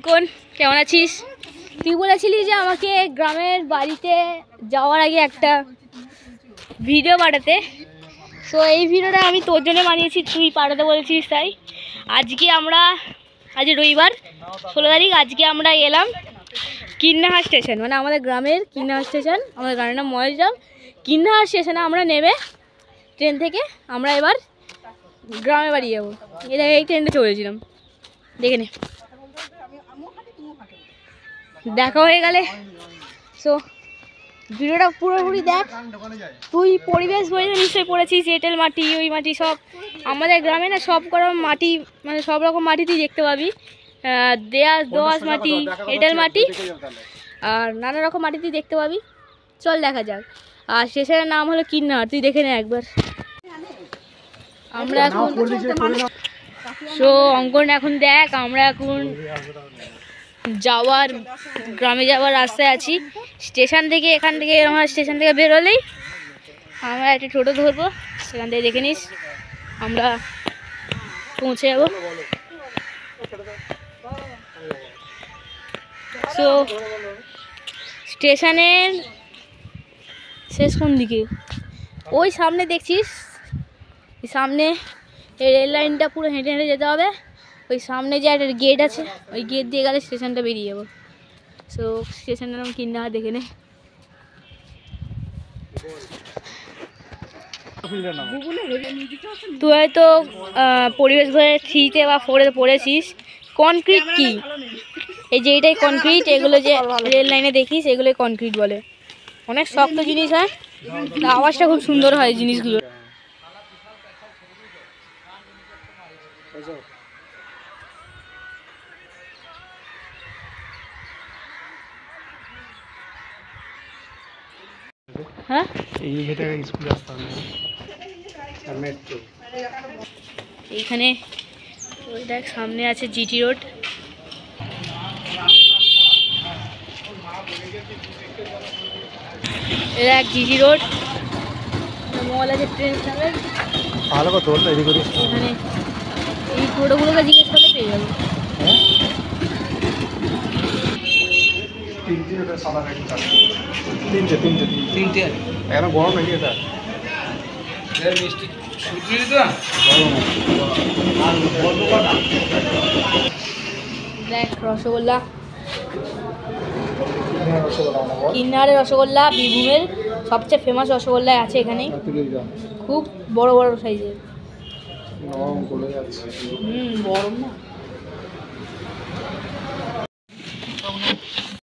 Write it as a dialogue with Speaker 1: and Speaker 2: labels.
Speaker 1: কোন কেমন আছিস? তুই বলেছিলি যে আমাকে গ্রামের বাড়িতে যাওয়ার আগে একটা ভিডিও পাঠাতে, সো এই ভিডিওটা আমি তোর জন্য বানিয়েছি, তুই পাঠাতে বলেছিস। তাই আজ রবিবার 16 তারিখ, আজকে আমরা এলাম কিন্নাহার স্টেশন, মানে আমাদের গ্রামের কিন্নাহার স্টেশন। আমাদের গ্রামের নাম মহেশগ্রাম। কিন্নাহার স্টেশনে আমরা নেমে ট্রেন থেকে আমরা এবার গ্রামের বাড়ি যাবো। এই ট্রেনটা চলেছিলাম, দেখে নে, দেখা হয়ে গেলে। সো ভিডিওটা পুরোপুরি দেখ। তুই পরিবেশ বইতে নিশ্চয়ই পড়েছিস, এঁটেল মাটি, ওই মাটি সব আমাদের গ্রামে না, সব রকম মাটি, মানে সব রকম মাটি তুই দেখতে পাবি। দোআঁশ মাটি, এঁটেল মাটি আর নানা রকম মাটি তুই দেখতে পাবি। চল দেখা যাক। আর স্টেশনের নাম হলো কিন্নাহার, তুই দেখে নে একবার। আমরা এখন অঙ্কন এখন দেখ, আমরা এখন গ্রামে যাওয়ার রাস্তায় আছি। স্টেশন থেকে, এখান থেকে আমরা স্টেশন থেকে বেরোলেই আমরা একটা টোটো ধরবো, সেখান থেকে দেখে নিস আমরা পৌঁছে যাব। সো স্টেশনের শেষ কোন দিকে? ওই সামনে দেখছিস, সামনে এই রেল লাইনটা পুরো হেঁটে হেঁটে যেতে হবে। ওই সামনে যে একটা গেট আছে, ওই গেট দিয়ে গেলে স্টেশনটা বেরিয়ে যাবো। সো স্টেশনের নাম কিন্নাহার, দেখে নে। তুই হয়তো পরিবেশ বইয়ে 3-তে বা 4-এ পড়েছিস। কনক্রিট কি? এই যে এটাই কনক্রিট, এগুলো যে রেল লাইনে দেখিস এগুলোই কনক্রিট বলে। অনেক শক্ত জিনিস হয়, আওয়াজটা খুব সুন্দর হয় জিনিসগুলো। হ্যাঁ, এইখানে ওই দেখ সামনে আছে জিটি রোড। দেখ জিটি রোড, মল আছে, ট্রেন স্টেশন। এখানে এই টোটোগুলোকে জিজ্ঞেস করলে পেয়ে যাবে। দেখ রসগোল্লা, কিন্নাহারের রসগোল্লা বীরভূমের সবচেয়ে ফেমাস রসগোল্লা আছে এখানে, খুব বড় বড় সাইজের। গরম না?